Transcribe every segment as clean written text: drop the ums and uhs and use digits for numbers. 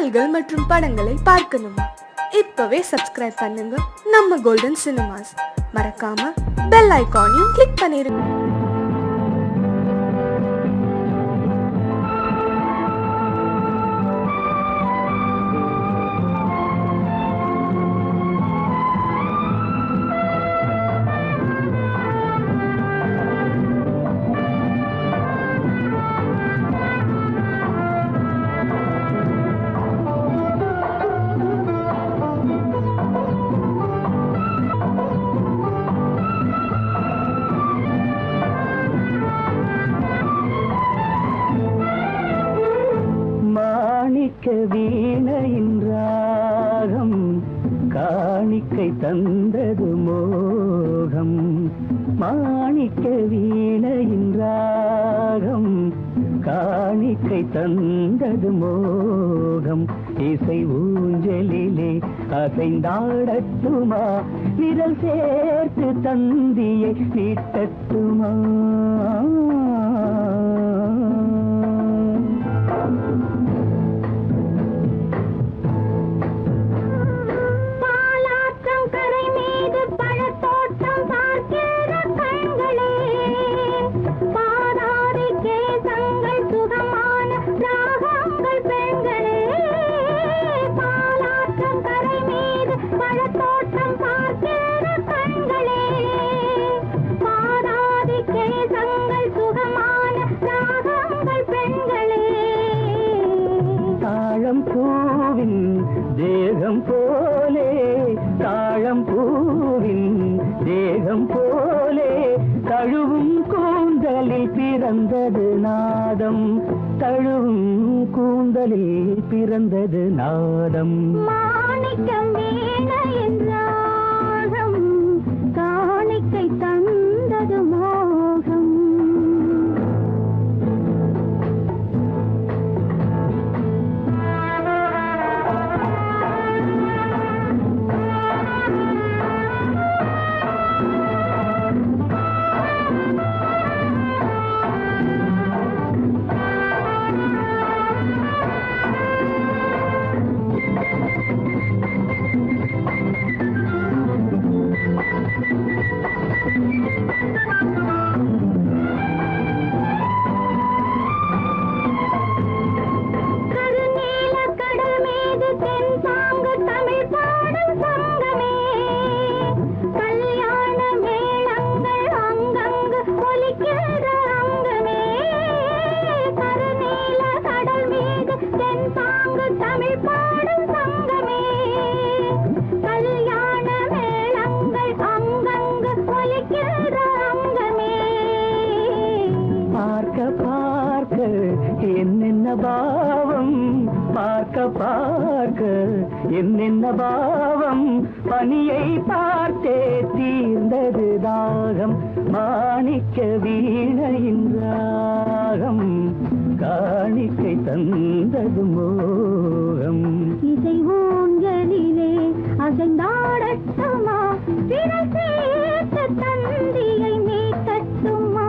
பாடல்கள் மற்றும் படங்களை பார்க்கணுமா? இப்பவே சப்ஸ்கிரைப் பண்ணுங்க நம்ம கோல்டன் சினிமாஸ். மறக்காம பெல் ஐகானையும் கிளிக் பண்ணிருங்க. வீணையின் ராகம் காணிக்கை தந்தது மோகம். மாணிக்க வீணையின் ராகம் காணிக்கை தந்தது மோகம். இசை ஊஞ்சலிலே அசைந்தாடட்டுமா, நிழல் சேர்த்து தந்தியை நீட்டட்டுமா? தேகம் போலே தாழம் பூவின் தேகம் போலே தழுவும் கூந்தலில் பிறந்தது நாதம். தழுவும் கூந்தலில் பிறந்தது நாதம். மாணிக்கம் வீணையின் ராகம் காணிக்கை தந்தது மோகம். என்னென்ன பாவம் பார்க்க பார்க்க என்னென்ன பாவம், பனியை பார்த்தே தீர்ந்தது தாகம். மாணிக்க வீணையின் ராகம் காணிக்கை தந்தது மோகம். இசை ஊஞ்சலிலே அசைந்தாடட்டுமா, விரல் சேர்த்து தந்தியை மீட்டட்டுமா?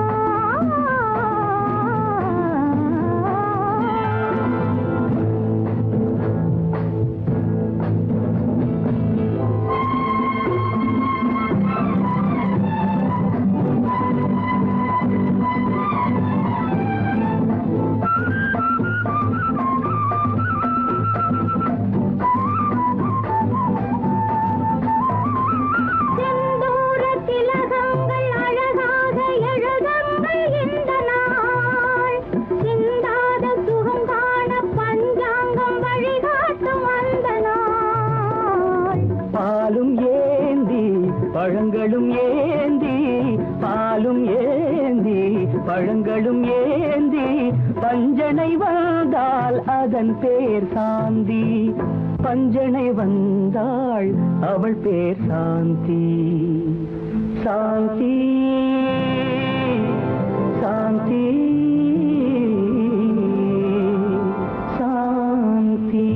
பழங்களும் ஏந்தி பாலும் ஏந்தி பழங்களும் ஏந்தி பஞ்சனை வந்தால் அதன் பேர் சாந்தி. பஞ்சனை வந்தாள் அவள் பேர் சாந்தி. சாந்தி சாந்தி சாந்தி.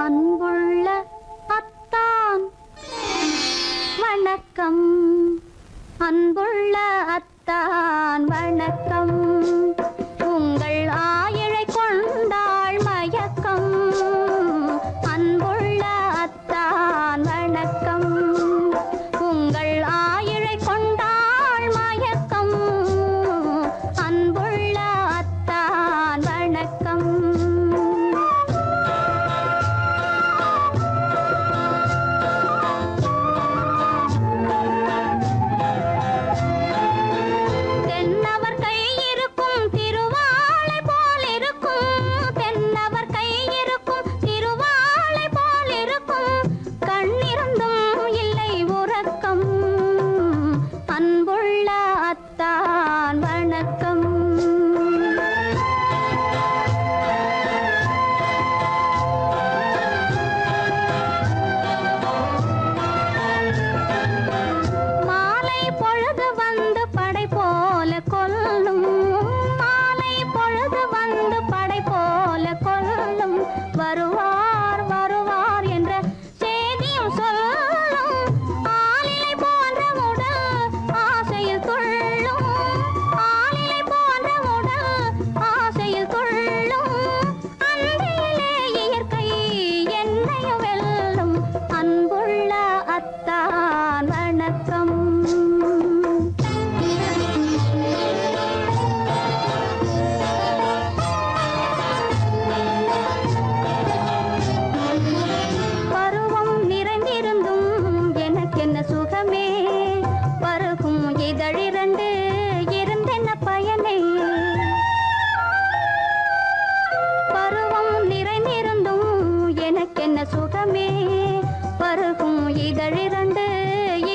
அன்புள்ள அத்தான் வணக்கம், அன்புள்ள அத்தான் வணக்கம். உங்கள் ஆயிழை கொண்டாள் மயக்கம். அன்புள்ள அத்தான் வணக்கம். உங்கள் ஆயிழை கொண்டாள் மயக்கம். அன்புள்ள அத்தான் வணக்கம். தென்னவர் கை இருக்கும் திருவாளை போல் இருக்கும். தென்னவர் கை இருக்கும் திருவாளை போல் இருக்கும். கண்ணிருந்தும் இல்லை உறக்கம். அன்புள்ள அத்தான் வணக்கம். மாலை பொழுது வந்து படை போல கொல்லும். மாலை பொழுது வந்து படை போல கொல்லும். வருவார் வருவார் என்ற செய்தியும் சொல்லும். ஆளிலை போன்ற உடல் ஆசையில் துள்ளும். ஆளிலை போன்ற உடல் ஆசையில் துள்ளும். அன்பிலே இயற்கை என்னையும் வெல்லும். அன்புள்ள அத்தான் வணக்கம். பருவம் நிறைந்திருந்தும் எனக்கென்ன சுகமே. பருகும் இதழிரண்டு இருந்தென்ன பயனே. பருவம் நிறைந்திருந்தும் எனக்கென்ன சுகமே. பருகும் இதழிரண்டு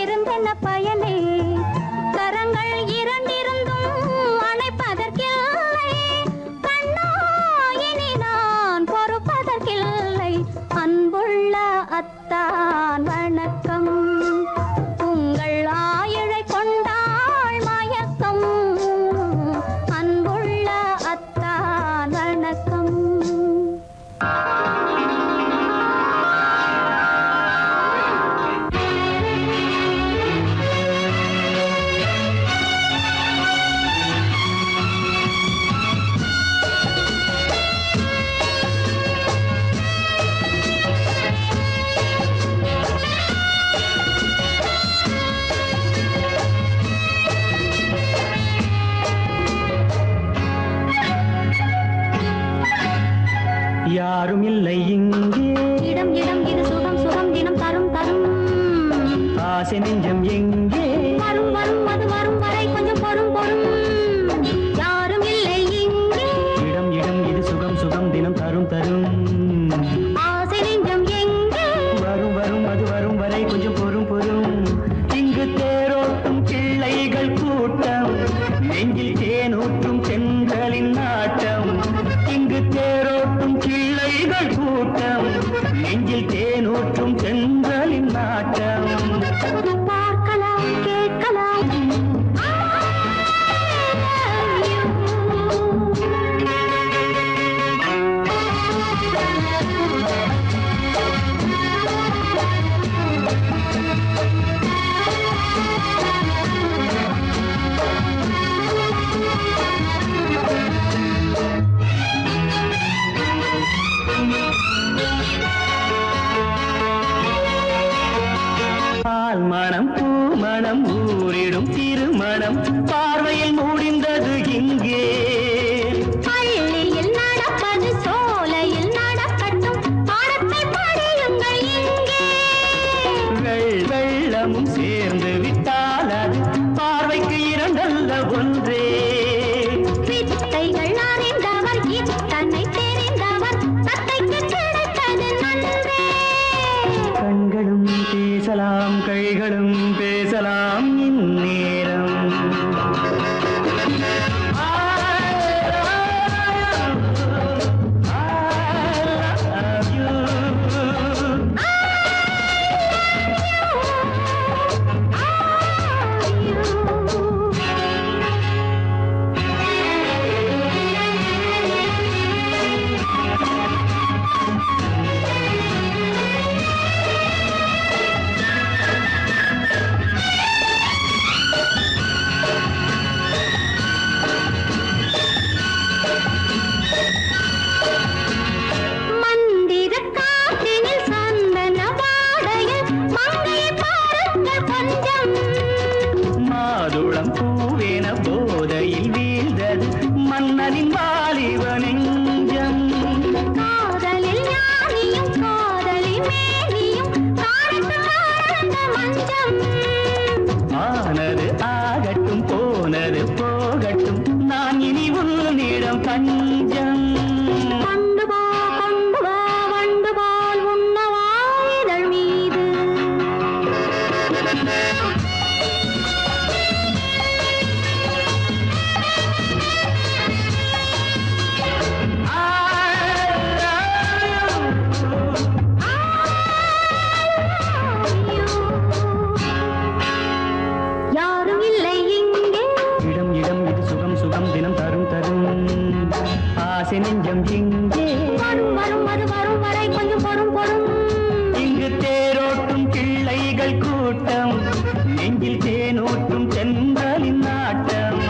இருந்தென்ன பயனே. கரங்கள் இரண்டிருந்தும் அணைப்பதற்கில்லை. கண்ணா இனி நான் பொறுப்பதற்கில்லை. அன்புள்ள அத்தான் வணக்கம். உங்கள் ஆயிழை கொண்டாள் மயக்கம். அன்புள்ள அத்தான் வணக்கம். யாரும் இல்லை இங்கே. இடம் இடம் இது சுகம் சுகம் தினம் தரும் தரும். ஆசை நெஞ்சம் எங்கே. வரும் வரும் அது வரும் வரை கொஞ்சம் பொறும் பொறும். யாரும் இல்லை இங்கே. இடம் இடம் இது சுகம் சுகம் தினம் தரும் தரும். ஆசை நெஞ்சம் எங்கே. வரும் வரும் அது வரும் வரை கொஞ்சம் பொறும் பொறும். இங்கு தேரோட்டும் பிள்ளைகள் கூட்டம். நெஞ்சில் தேனூற்றும் சென்றலின் நாட்டம். இங்கு தேரோட்டும் பிள்ளைகள் கூட்டம். நெஞ்சில் தேனூற்றும் சென்றலின் நாட்டம். பார்க்கலாம் கேட்கலாம். பால் மணம் பூ மணம் ஊரிடும் திருமணம் பார்வையில் முடிந்தது இங்கே. பள்ளியில் நடப்பது சோலையில் நடக்கட்டும். பாடத்தை படியுங்கள் இங்கே. வெள்ளமும் சேர்ந்து விட்டால் அது பார்வைக்கு இரண்டல்ல ஒன்றே. வித்தைகள் அறிந்தவர் இத்தனை தெரிந்தவர். தத்தைக்கு கிடைத்தது நன்றே. கண்களும் பேசலாம் கைகளும் பேசலாம் இந்நேரம். ஆசை நெஞ்சம் எங்கே வரும் வரும் அது வரும் வரை கொஞ்சம் பொறும் பொறும் இங்கு தேரோட்டும் பிள்ளைகள் கூட்டம் நெஞ்சில் தேனோட்டும் தென்றலின் நாட்டம்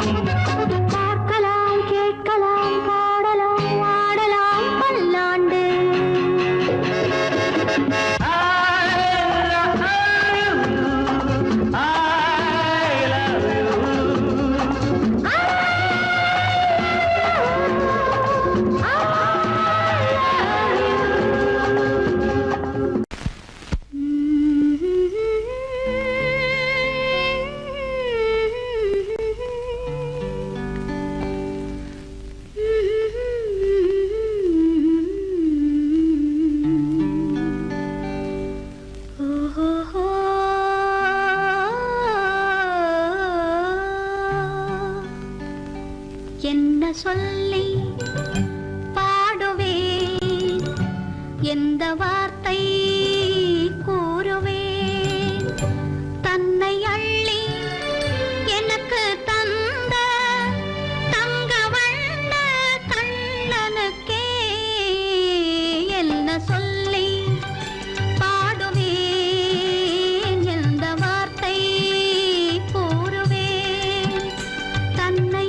பார்க்கலாம் கேட்கலாம் பாடலாம் ஆடலாம் பல்லாண்டு என்ன சொல்லி பாடுவேன் எந்த வார்த்தை கூறுவேன் தன்னை அள்ளி எனக்கு தந்த தங்க வண்ண கண்ணனுக்கே என்ன சொல்லி பாடுவேன் எந்த வார்த்தை கூறுவேன் தன்னை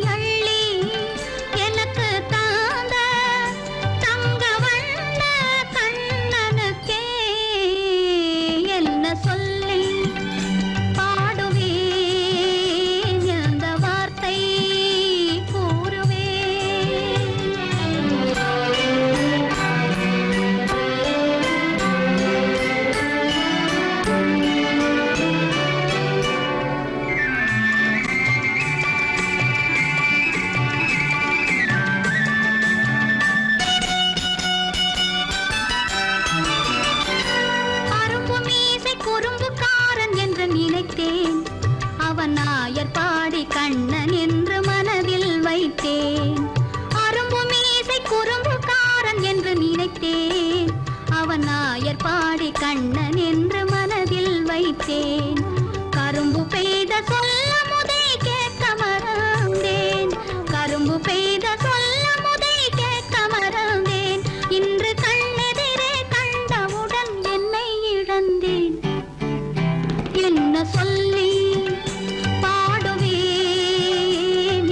எனக்கு தாந்த தங்க வண்ண கண்ணனுக்கே என்ன சொல்லி பாடுவேன் எந்த வார்த்தை குறும்புக்காரன் என்று நினைத்தேன் அவன் நாயர் பாடி கண்ணன் என்று மனதில் வைத்தேன் அரும்பு மீசை குறும்புக்காரன் என்று நினைத்தேன் அவன் நாயர் பாடி கண்ணன் என்று மனதில் வைத்தேன் கரும்பு பெய்த சொல்ல முதை கேட்க மறந்தேன் கரும்பு பெய்த சொல்ல முதை கேட்க மறந்தேன் இன்று கண்ணெதிரே கண்டவுடன் என்னை இழந்தேன் என்ன சொல்லி பாடுவேன்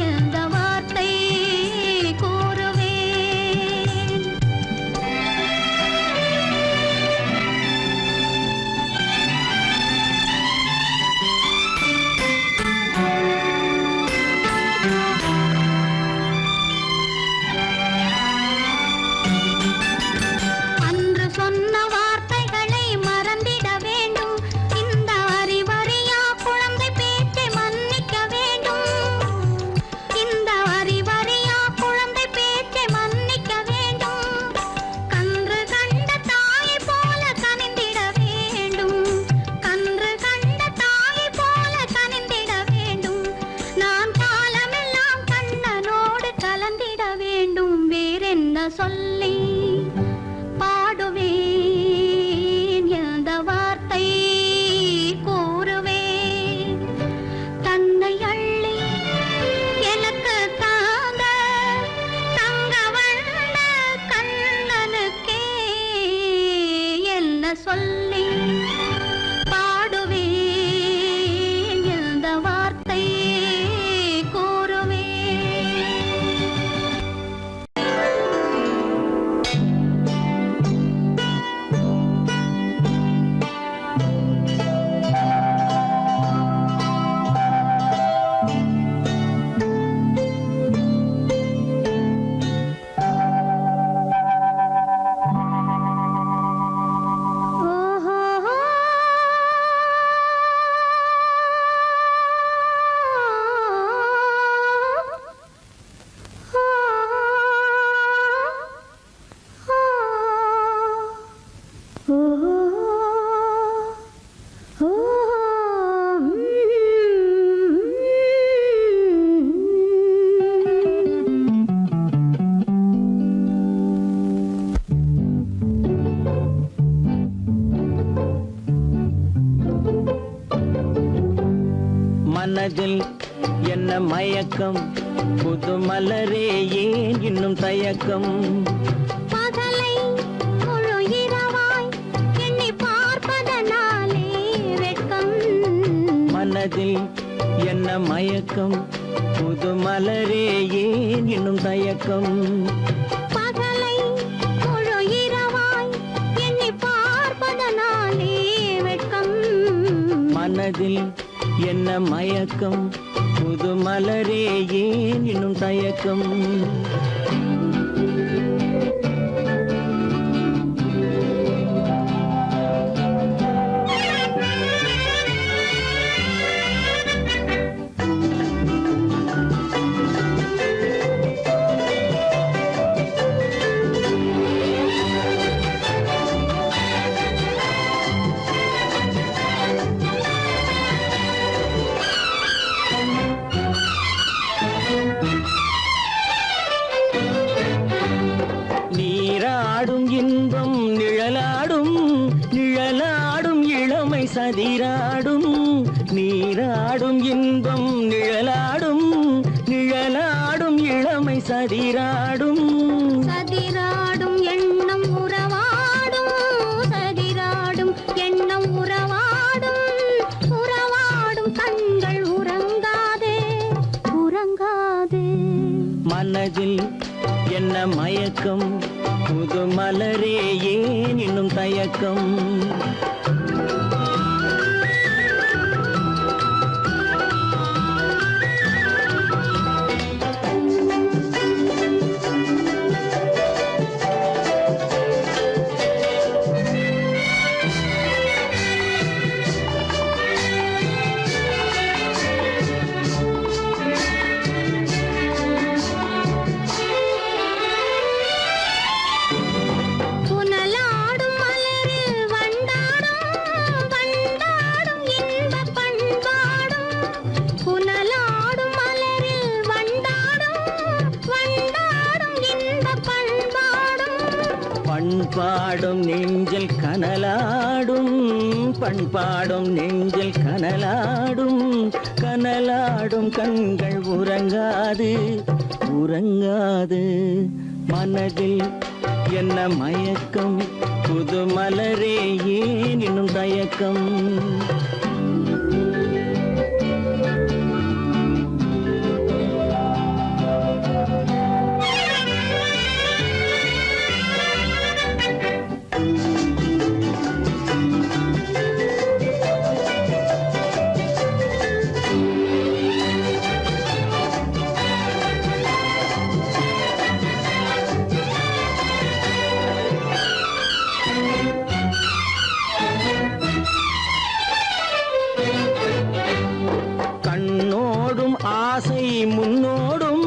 எந்த வார்த்தை கூறுவேன் மனதில் என்ன மயக்கம் புது மலரே ஏன் இன்னும் தயக்கம் பகலை முழு இரவாய் எண்ணி பார்ப்பதனாலே வெட்கம் மனதில் என்ன மயக்கம் புது மலரே ஏன் இன்னும் தயக்கம் பகலை முழு இரவாய் எண்ணி பார்ப்பதனாலே வெட்கம் மனதில் என்ன மயக்கம் புது மலரே ஏன் இன்னும் தயக்கம் நீராடும் இன்பம் நிழலாடும் நிழலாடும் இளமை சதிராடும் நீராடும் இன்பம் நிழலாடும் நிழலாடும் இளமை சதிராடும் சதிராடும் எண்ணம் உறவாடும் சதிராடும் எண்ணம் உறவாடும் உறவாடும் கண்கள் உறங்காதே உறங்காதே மனதில் என்ன மயக்கம் புது மலரே ஏன் இன்னும் தயக்கம் புனலாடும் மலரில் வண்டாடும் வண்டாடும் இன்பப் பண்பாடும் புனலாடும் மலரில் வண்டாடும் வண்டாடும் இன்பப் பண்பாடும் பண்பாடும் நெஞ்சில் கனலாடும் பண்பாடும் நெஞ்சில் கனலாடும் கனலாடும் கண்கள் உறங்காது உறங்காது மனதில் என்ன மயக்கம் புது மலரே ஏன் இன்னும் தயக்கம் கண்ணோடும் ஆசை முன்னோடும்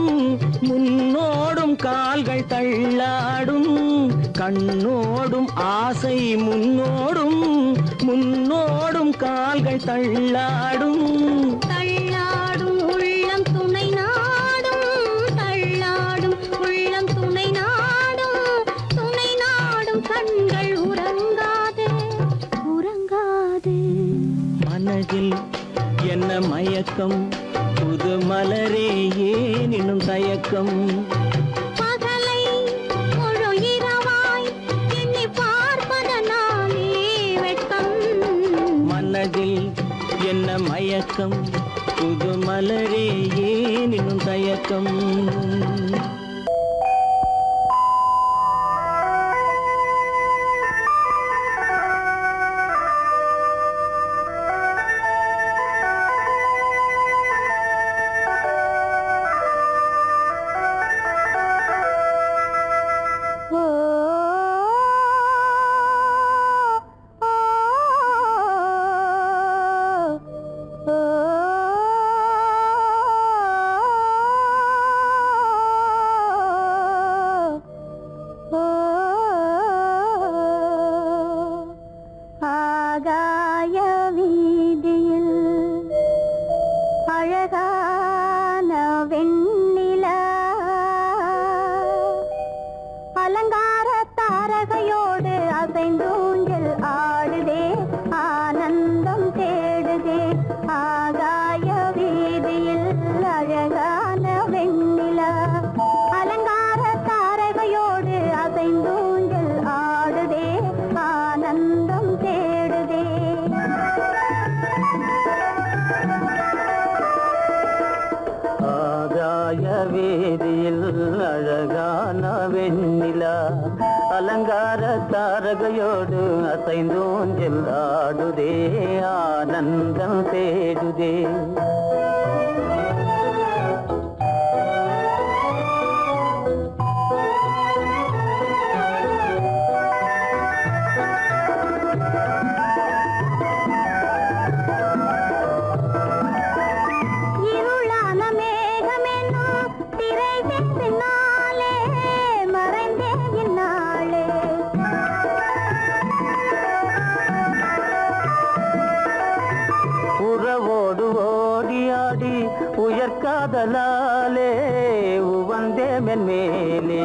முன்னோடும் கால்கள் தள்ளாடும் கண்ணோடும் ஆசை முன்னோடும் முன்னோடும் கால்கள் தள்ளாடும் தள்ளாடும் உள்ளம் துணை நாடும் தள்ளாடும் உள்ளம் துணை நாடும் கண்கள் உறங்காதே உறங்காதே மனதில் என்ன மயக்கம் புது மலரே ஏன் இன்னும் தயக்கம் பகலை முழு இரவாய் எண்ணி பார்ப்பதனாலே வெட்கம் மனதில் என்ன மயக்கம் புது மலரே ஏன் இன்னும் தயக்கம் ஆகாய வீதியில் அழகான வெண்ணிலா அலங்கார தாரகையோடு அசைந்தூஞ்சல் ஆடுதே ஆனந்தம் தேடுதே ஆகாய வீதி அலங்கார தாரகையோடு அசைந்தூஞ்சல் ஆடுதே ஆனந்தம் தேடுதே உயர்காதலாலே உவந்தே மென்மேலே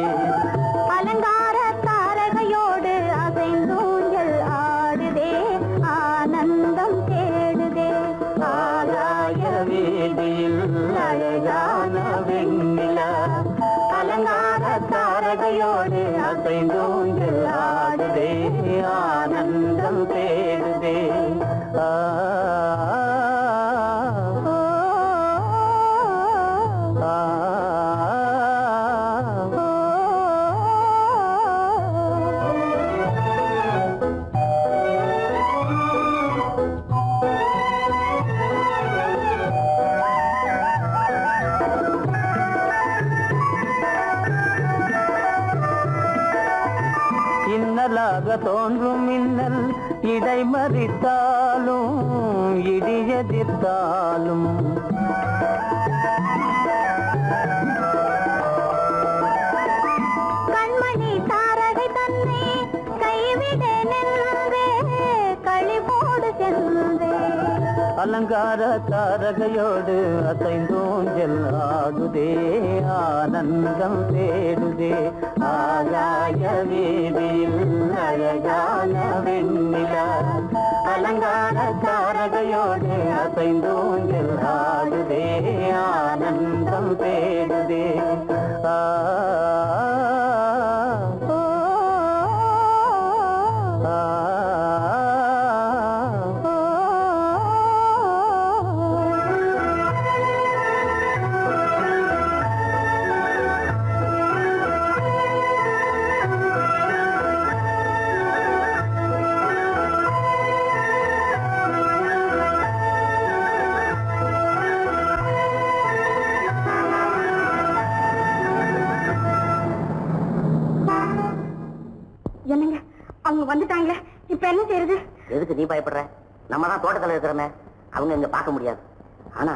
அலங்கார தாரகையோடு அசைந்தூஞ்சல் ஆடுதே ஆனந்தம் தேடுதே ஆகாய வீதியில் அழகான வெண்ணிலா அலங்கார தாரகையோடு அசைந்தூஞ்சல் ஆடுதே ஆனந்தம் தேடுதே இன்னலாக தோன்றும் மின்னல் இடைமறித்தாலும் இடியெதிர்த்தாலும் கண்மணி தாரகை தன்னை கைவிட நின்றே களிபோடு சென்றே அலங்கார தாரகையோடு அசைந்தூஞ்சல் ஆடுதே ஆனந்தம் தேடுதே ஆகாய வீதியில் அழகான வெண்ணிலா அலங்கார தாரகையோடு அசைந்தூஞ்சல் ஆடுதே ஆனந்தம் தேடுதே என்னங்க அவங்க வந்துட்டாங்களே இப்ப என்ன செய்யறது? எதுக்கு நீ பயப்படுற? நம்ம தான் தோட்டத்துல இருக்கிறோமே, அவங்க இங்க பார்க்க முடியாது. ஆனா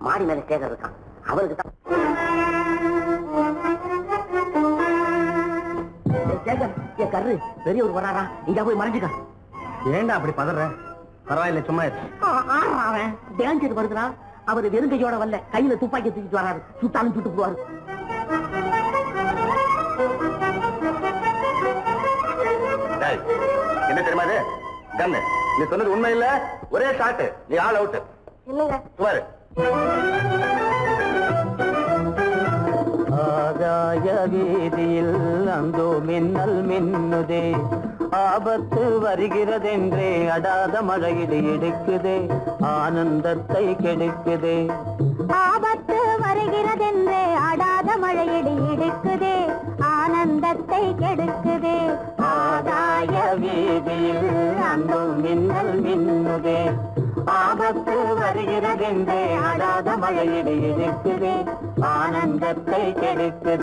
மாடி மேல ஸ்டேஜர் இருக்கான், அவருக்கு தான். கரு பெரியவர் வராரா, இங்க போய் மறைஞ்சுக்க. ஏண்டா அப்படி பதற? பரவாயில்ல, சும்மா அவன் டேஞ்சர் வருதுனா, அவரு வெறுங்கையோட வரல, கையில துப்பாக்கி தூக்கிட்டு வராரு, சுட்டாலும் சுட்டு போவாரு. என்ன தெரியுமா அது? கண்ணு, நீ சொன்னது உண்மை இல்ல, ஒரே ஷாட், நீ ஆல் அவுட். இல்லங்க சுமாரு. ஆகாய வீதியில் அந்தோ மின்னல் மின்னுதே, ஆபத்து வருகிறதென்றே அடாத மழையிடு இடுக்குதே, ஆனந்தத்தை கெடுக்குதே. ஆபத்து வருகிறதென்றே அடாத மழையிடி இடுக்குதே, ஆனந்தத்தை கெடுக்குதே. ஆகாய வீதியில் அந்தோ மின்னல் மின்னுதே, ஆபத்து வருகிறதென்றே அடாத மழையிடு இடுக்குதே, ஆனந்தத்தை கெடுக்குதே.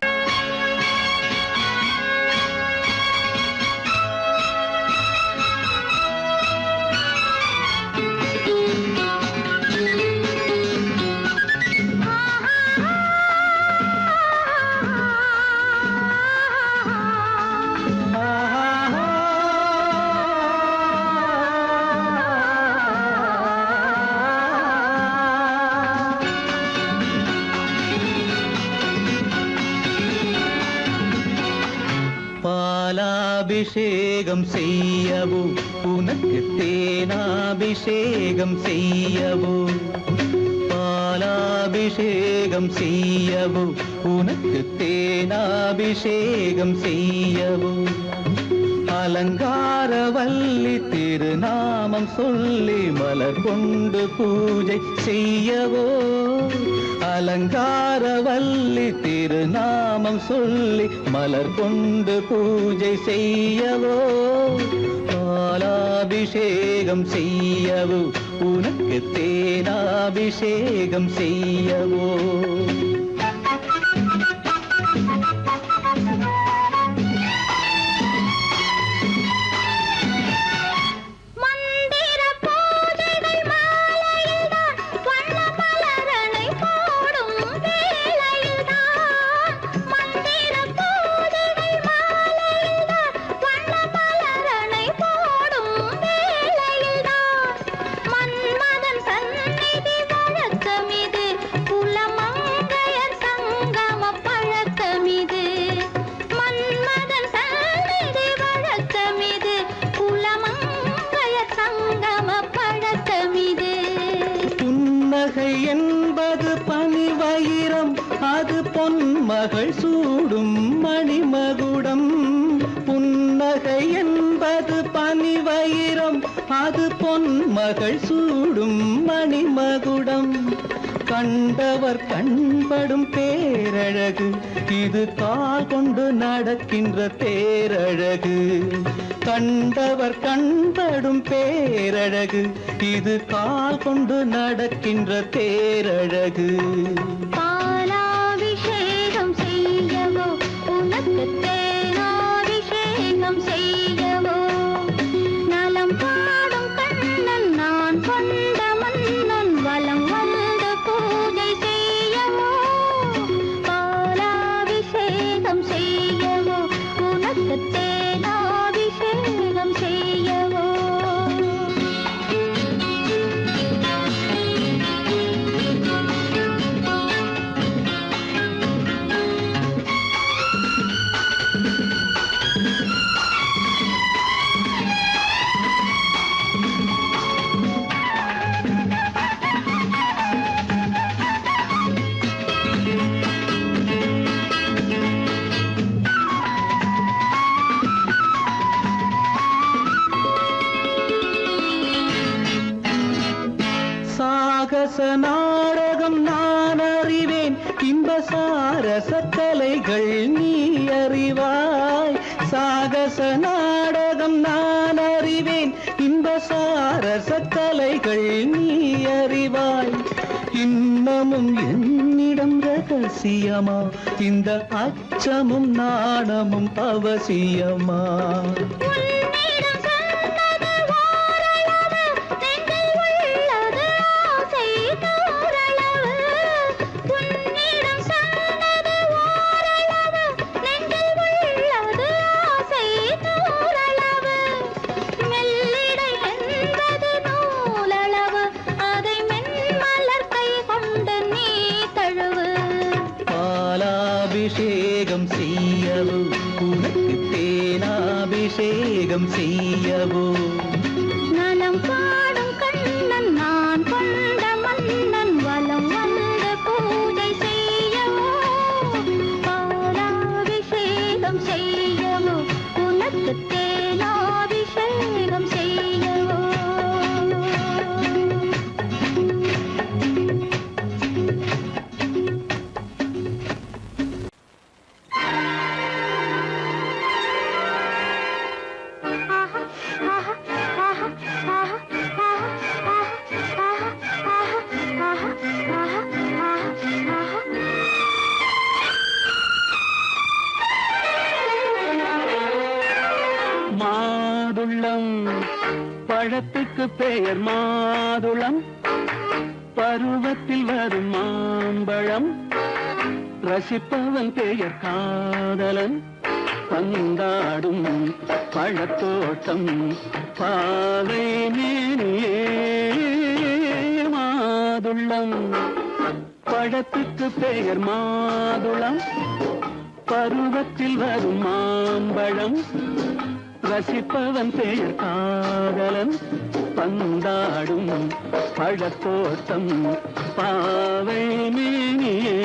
பாலாபிஷேகம் செய்யவோ உனக்கு தேனாபிஷேகம் செய்யவோ, பாலாபிஷேகம் செய்யவோ உனக்கு தேனாபிஷேகம் செய்யவோ, அலங்காரவல்லி திருநாமம் சொல்லி மலர் கொண்டு பூஜை செய்யவோ, அலங்காரவல்லி திருநாமம் சொல்லி மலர் கொண்டு பூஜை செய்யவோ பாலாபிஷேகம் செய்யவோ உனக்கு தேனாபிஷேகம் செய்யவோ மந்திர பூஜைகள் மாலையில்தான் வண்ண மலரணை போடும் வேளையில்தான் மந்திர பூஜைகள் மாலையில்தான் வண்ண மலரணை போடும் வேளையில்தான் மன்மதன் சந்நிதி வழக்கமிது குலமங்கையர் சங்கம பழக்கமிது மன்மதன் சந்நிதி வழக்கமிது குலமங்கையர் சங்கம பழக்கமிது புன்னகை என்பது பனிவயிரம் அது பொன்மகள் சூடும் மணிமகுடம் புன்னகை என்பது பனிவயிரம் அது பொன்மகள் சூடும் மணிமகுடம் கண்டவர் கண்படும் பேரழகு இது கால் கொண்டு நடக்கின்ற தேரழகு கண்டவர் கண்படும் பேரழகு இது கால் கொண்டு நடக்கின்ற தேரழகு பாலாபிஷேகம் செய்யவோ உனக்கு தேனாபிஷேகம் செய்யவோ நலம் பாடும் கண்ணன் நான் கொண்ட மன்னன் வலம் வந்து பூஜை செய்யவோ பாலாபிஷேகம் செய்யவோ உனக்கு தேனாபிஷேகம் செய்யவோ சாகச நாடகம் நான் அறிவேன் இன்ப சாரச கலைகள் நீ அறிவாய் சாகச நாடகம் நான் அறிவேன் இன்ப சாரச கலைகள் நீ அறிவாய் இன்னமும் என்னிடம் ரகசியமா இந்த அச்சமும் நாணமும் அவசியமா உன்னிடம் சொன்னது ஓரளவு நெஞ்சில் உள்ளது ஆசை தோரளவு உன்னிடம் சொன்னது ஓரளவு நெஞ்சில் உள்ளது ஆசை தோரளவு மெல்லிடை என்பது நூலளவு அதை மென்மலர் கை கொண்டு நீ தழுவு பாலாபிஷேகம் செய்யவோ உனக்கு தேனாபிஷேகம் செய்யவோ நலம் பாடும் கண்ணன் நான் கொண்ட மன்னன் வலம் வந்து பூஜை செய்யவோ பாலாபிஷேகம் செய்யவோ உனக்கு தேனாபிஷேகம் செய்யவோ மாதுளம் பழத்துக்கு பெயர் மாதுளம் பருவத்தில் வரும் மாம்பழம் ரசிப்பவன் பெயர் காதலன் பந்தாடும் பழத்தோட்டம் பாவை மேனியே மாதுளம் பழத்துக்கு பெயர் மாதுளம் பருவத்தில் வரும் மாம்பழம் ரசிப்பவன் பெயர் காதலன் பந்தாடும் பழத்தோட்டம் பாவை மேனியே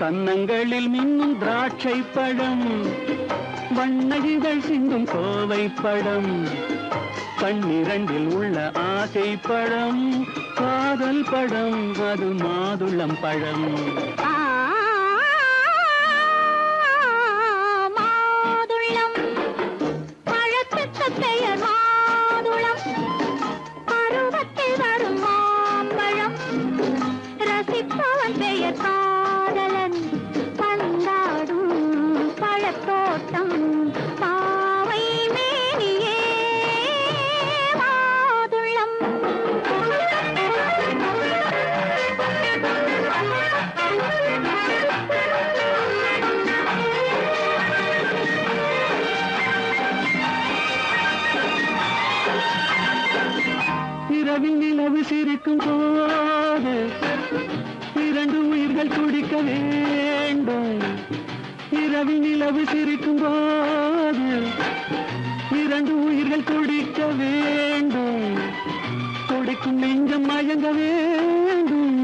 கன்னங்களில் மின்னும் திராட்சை பழம், வண்ணகிகள் சிந்தும் கோவை பழம், கண்ணிரண்டில் உள்ள ஆசை பழம், காதல் பழம், அது மாதுளம் பழம். மாதுளம் பழத்துக்கு பெயர் மாதுளம், பருவத்தில் வரும் மாம்பழம், ரசிப்பவன் பெயர் காதலன், பந்தாடும் பழத்தோட்டம், பாவை மேனியே மாதுளம். இரவில் நிலவு சிரிக்கும் போது இரண்டு உயிர்கள் துடிக்க வேண்டும். இரவில் நிலவு சிரிக்கும் போது இரண்டு உயிர்கள் துடிக்க வேண்டும். துடிக்கும் நெஞ்சம் மயங்க வேண்டும்,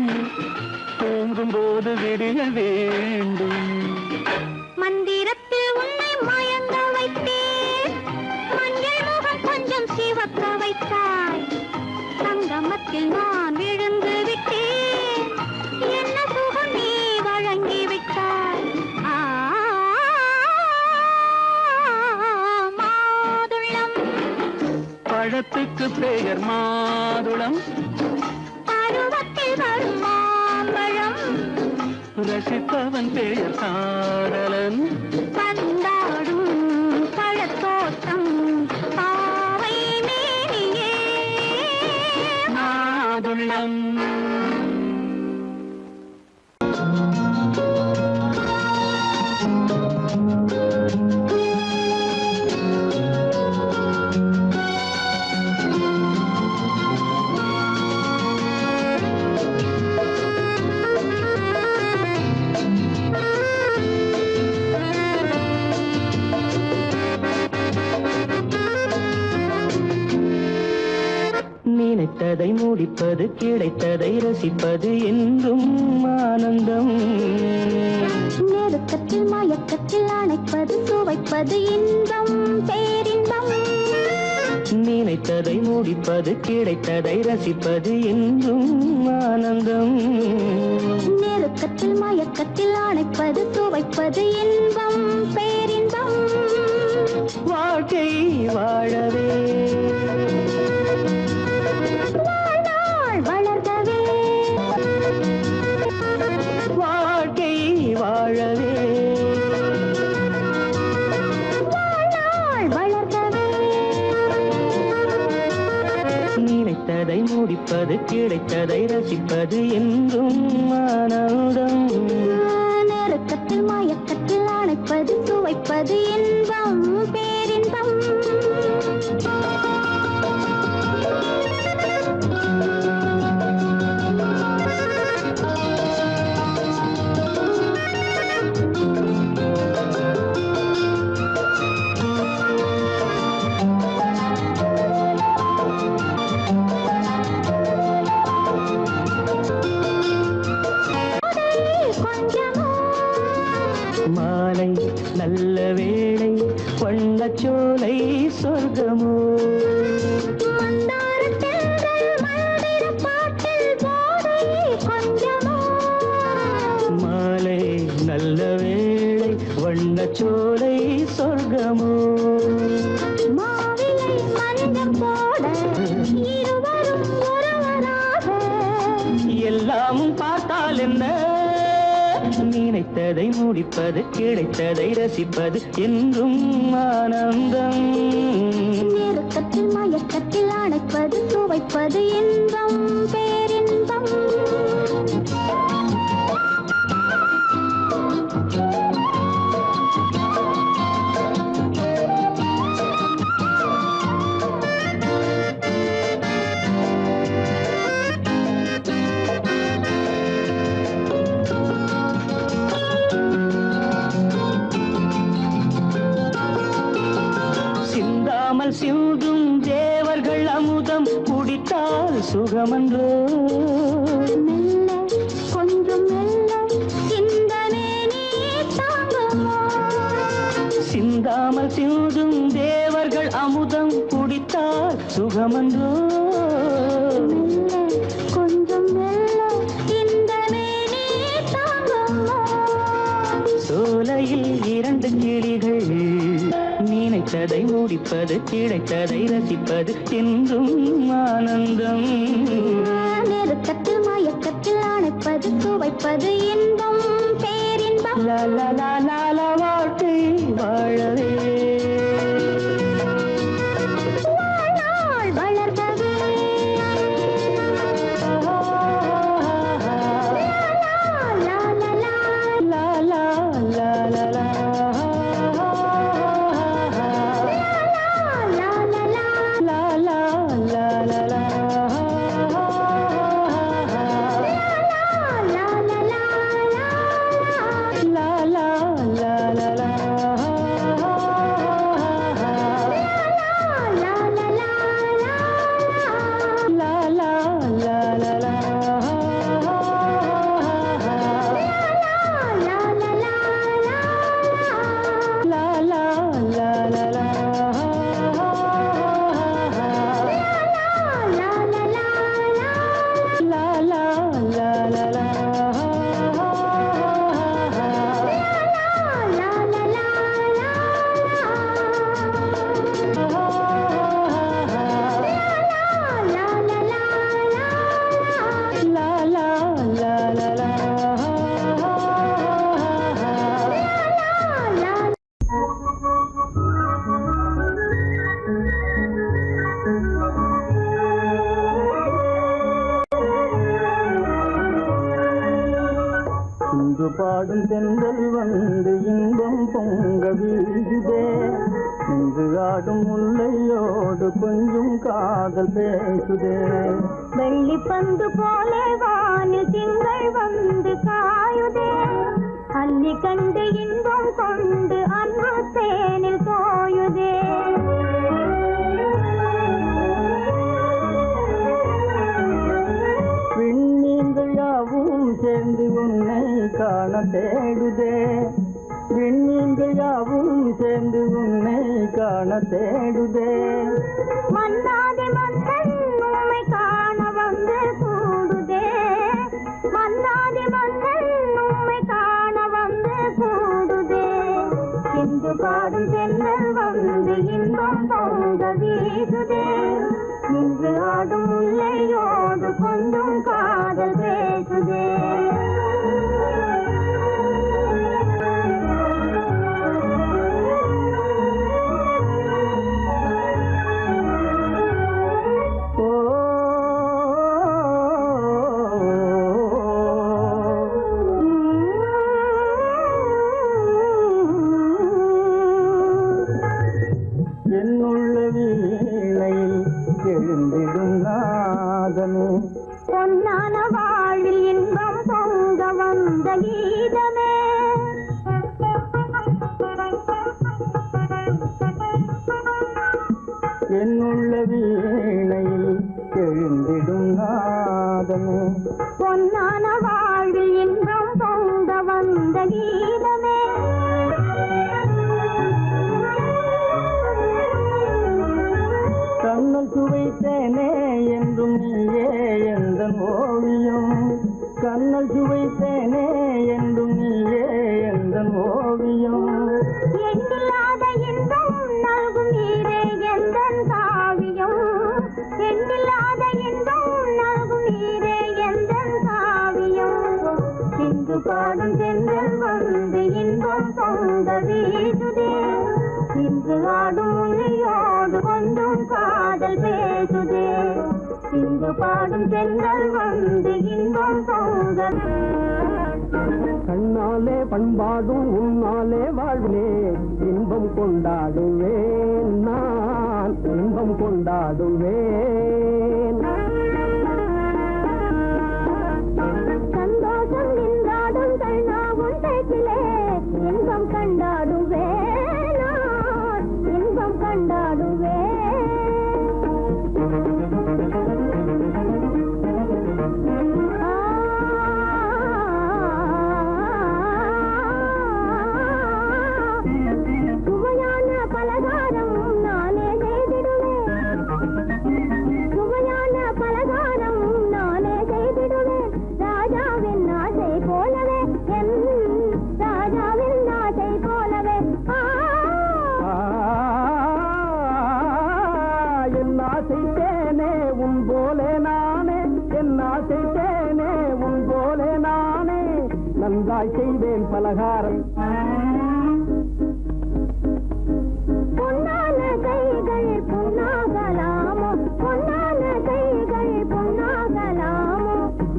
தூங்கும் போது விடிய வேண்டும். மந்திரத்தில் உன்னை மயங்க வைத்தேன், மஞ்சள் முகம் கொஞ்சம் சிவக்க வைத்தாய், சங்கமத்தில் நான் விழுந்து விட்டேன், என்ன சுகம் நீ வழங்கி விட்டாய். மாதுளம் பழத்துக்கு பெயர் மாதுளம், பருவத்தில் வரும் மாம்பழம், ரசிப்பவன் பெயர் காதலன், பந்தாடும் பழத்தோட்டம், பாவை மேனியே மாதுளம். நினைத்ததை முடிப்பது, கிடைத்ததை ரசிப்பது என்றும் ஆனந்தம். நெருக்கத்தில் மயக்கத்தில் அணைப்பது, சுவைப்பது இன்பம் பேரின்பம். நினைத்ததை முடிப்பது, கிடைத்ததை ரசிப்பது என்றும் ஆனந்தம். நெருக்கத்தில் மயக்கத்தில் அணைப்பது, சுவைப்பது இன்பம் பேரின்பம். வாழ்க்கை வாழவே வாழ்நாள் வளர்கவே, வாழ்க்கை வாழவே வாழ்நாள் வளர்கவே. நினைத்ததை முடிப்பது, கிடைத்ததை ரசிப்பது என்றும் ஆனந்தம். நெருக்கத்தில் மயக்கத்தில் அணைப்பது, சுவைப்பது இன்பம் பேரின்பம். மாலை நல்ல வேளை, வண்ணச்சோலை சொர்க்கமோ. மாலை நல்ல வேளை, வண்ணச்சோலை சொர்க்கமோ. மாவிலை மஞ்சம் போட இருவரும் ஒருவராக, எல்லாமும் பார்த்தால் என்ன, நினைத்ததை முடிப்பது, கிடைத்ததை ரசிப்பது என்றும் ஆனந்தம். நெருக்கத்தில் மயக்கத்தில் அணைப்பது, சுவைப்பது இன்பம் பேரின்பம். சிந்தாமல் சிந்தும் தேவர்கள் அமுதம் குடித்தால் சுகமன்றோ. மெல்ல கொஞ்சம் மெல்ல இந்த நேரம் கண்மலர் சிந்தும் தேவர்கள் அமுதம் குடித்தால் சுகமன்றோ கொஞ்சம் மெல்ல இந்த மேனி தாங்கம்மா. சோலையில் இரண்டு கிளிகள் நினைத்ததை முடிப்பது கிடைத்ததை ரசிப்பது என்றும் ஆனந்தம். நெருக்கத்தில் மயக்கத்தில் அணைப்பது சுவைப்பது இன்பம் பேரின்பம். லால வாழ்க்கை வாழவே வாழ்நாள் வளர்கவே லா, லா, லா, லா. இங்கு பாடும் தென்றல் வந்து இன்பம் பொங்க வீசுதே. இங்கு ஆடும் முல்லையோடு கொஞ்சம் காதல் பேசுதே. வெள்ளி பந்து போலே வானில் திங்கள் வந்து காயுதே. அள்ளி கண்டு இன்பம் கொண்டு அன்பு தேனில் தோயுதே. விண்மீன்கள் யாவும் சேர்ந்து உன்னை காண தேடுதே. விண்மீன்கள் யாவும் சேர்ந்து உன்னை காண தேடுதே. மன்னாதி மன்னன் உம்மை காண வந்து கூடுதே. மன்னாதி மன்னன் உம்மை காண வந்து கூடுதே. இன்று பாடும் தென்றல் வந்து இன்பம் பொங்க வீசுதே. நின்று ஆடும் முல்லையோடு கொஞ்சம் காதல் பேசுதே. என்னுள்ள வீணையில் எழுந்திடும் நாதமே. பொன்னான வாழ்வில் இன்பம் பொங்க வந்த கீதமே. என்னுள்ள வீணையில் எழுந்திடும் நாதமே. பொன்னான வாழ்வில் இன்பம் பொங்க வந்த கீதமே. கண்ணல் சுவைத்தேனே என்றும் நீயே எந்த ஓவியம். கண்ணல் சுவைத்தேனே என்றும் நீயே எந்த ஓவியம். எண்ணில்லாத இன்பம் நல்கும் நீரே எந்தன் காவியம். எண்ணில்லாத இன்பம் நல்கும் நீரே எந்தன் காவியம். இங்கு பாடும் தென்றல் வந்து இன்பம் பொங்க வீசுதே. இன்று ஆடும் மொழியோடு கொஞ்சம் காதல் பேசுதே. இங்கு பாடும் தென்றல் வந்து இன்பம் பொங்க. கண்ணாலே பண்பாடும் உன்னாலே வாழ்விலே இன்பம் கொண்டாடுவேன் நான். இன்பம் கொண்டாடுவேன். சந்தோஷம் நின்றாடும் கண்ணாவும் பேச்சிலே இன்பம் கண்டாடுவேன் நான். இன்பம் கண்டாடுவேன். சுவையான பலகாரம் பொன்னான கைகள் பொன்னாகலாமோ பொன்னான கைகள் பொன்னாகலாமோ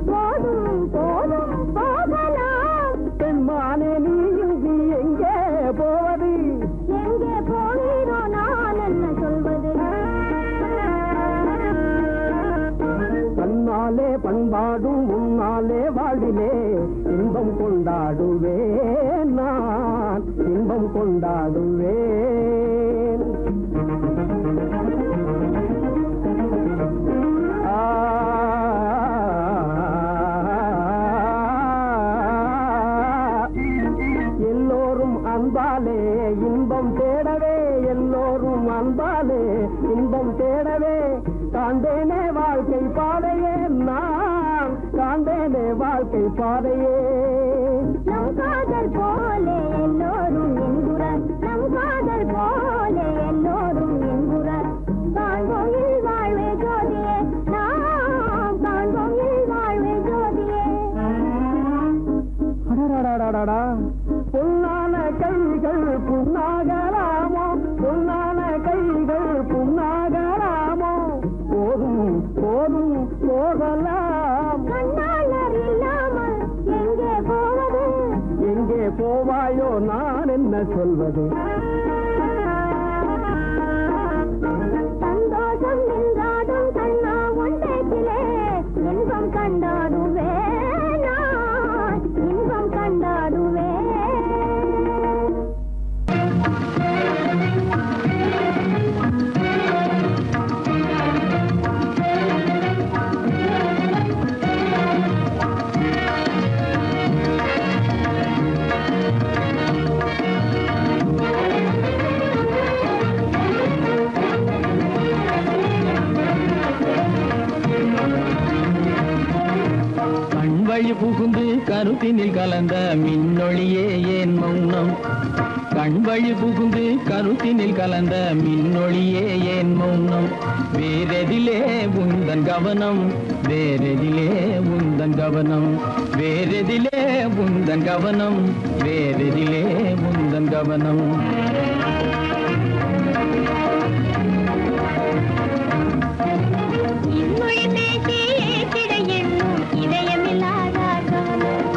போதும் போதும் போகலாம் பெண்மானே நீ இங்கு எங்கே போவது எங்கே போனீரோ நான் என்ன சொல்வது தன்னாலே பண்பாடும் உன்னாலே வாழ்விலே இன்பம் கொண்டாடுவேன் நான் இன்பம் கொண்டாடுவேன் எல்லோரும் அன்பாலே இன்பம் தேடவே எல்லோரும் அன்பாலே இன்பம் தேடவே காண்டேனே வாழ்க்கை பாதையே நான் காண்டேனே வாழ்க்கை பாதையே நம் காதல் போலே எல்லோரும் என்குறார் நம் காதல் போலே எல்லோரும் என்குறார் காண்போம் வாழ்வே ஜோதியே நாம் காண்போம் வாழ்வே ஜோதியே அடடடடடடா. பொன்னான கைகள் புண்ணாகலாமோ பொன்னான கைகள் புண்ணாகலாமோ போதும் போதும் போகலாம் கண்ணாளர் இல்லாமல் எங்கே போவது எங்கே போவாயோ நான் என்ன சொல்வது சந்தோஷம் நின்றாடும் கண்ணா ஒன்றேக்கிலே இன்பம் கண்டாடுவே நான் இன்பம் கண்டாடுவே கண்வழி புகுந்து கருத்தினில் கலந்த மின்னொளியே ஏன் மௌனம் கண்வழி புகுந்து கருத்தினில் கலந்த மின்னொளியே ஏன் மௌனம் வேறெதிலே உந்தன் கவனம் வேறெதிலே உந்தன் கவனம் வேறெதிலே உந்தன் கவனம் வேறெதிலே உந்தன் கவனம் இன்மொழி பேசி ஏற்றிட எண்ணும் இதயமில்லாதார் கவனம்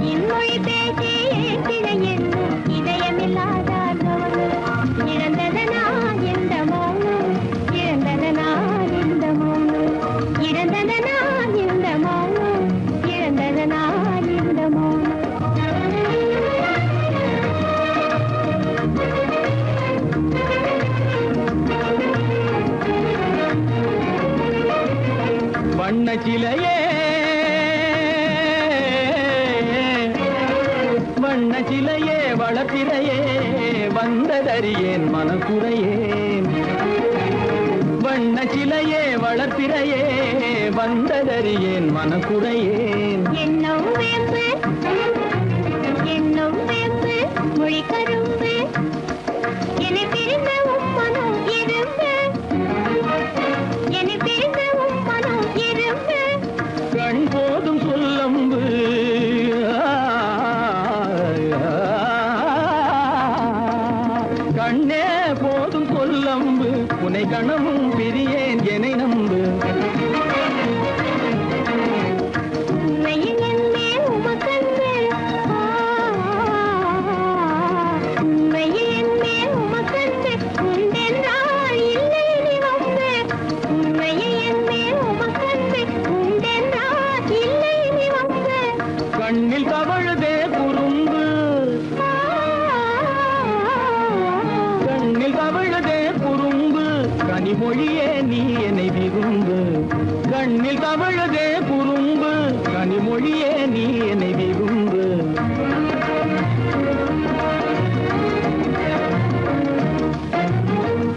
இன்மொழி பேசி ஏற்றிட எண்ணும் இதயமில்லாதார் கவனம் இழந்ததனா இந்த மௌனம் இழந்ததனா இந்த மௌனம் இழந்ததனா இந்த மௌனம் இழந்ததனா இந்த மௌனம் வண்ண சிலையே வண்ண சிலையே வளர்த்திரையே வந்ததறியேன் மனக்குறையேன் வண்ண சிலையே வளர்த்திரையே வந்ததறியேன் மனக்குறையேன் என்னும் வேம்பு மொழி கரும்பு என்னை பிரிந்த உம்மனும் இரும்பு என்னை பிரிந்த உம்மனும் இரும்பு கண் போதும் சொல்லம்பு கண்ணே போதும் சொல்லம்பு உனை கணமும் பிரியேன் என்னை நம்பு உண்மையில் என்னே உமக்கன்று உண்மையில் என்னே உமக்கன்று உண்டென்றால் இல்லை நீ வம்பு உண்மையில் என்னே உமக்கன்று உண்டென்றால் இல்லை நீ வம்பு கண்ணில் தவழுதே குறும்பு கண்ணில் தவழுதே குறும்பு கனிமொழியே நீ என்னை விரும்பு கண்ணில் தவழுதே குறும்பு கனிமொழியே நீ என்னை விரும்பு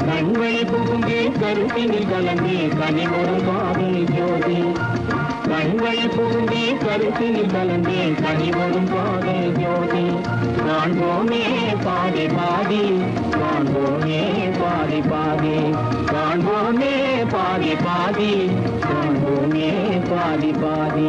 கண்வழி புகுந்தே கருத்தினில் கலந்தே கனிமொரு காதல் ஜோதி கண்வழி புகுந்தே கருத்தினில் கலந்தே கனிமொரு காதல் ஜோதி காண்போமே பாதி பாதி காண்போமே பாதி பாதி காண்போமே பாதி பாதி காண்போமே பாதி பாதி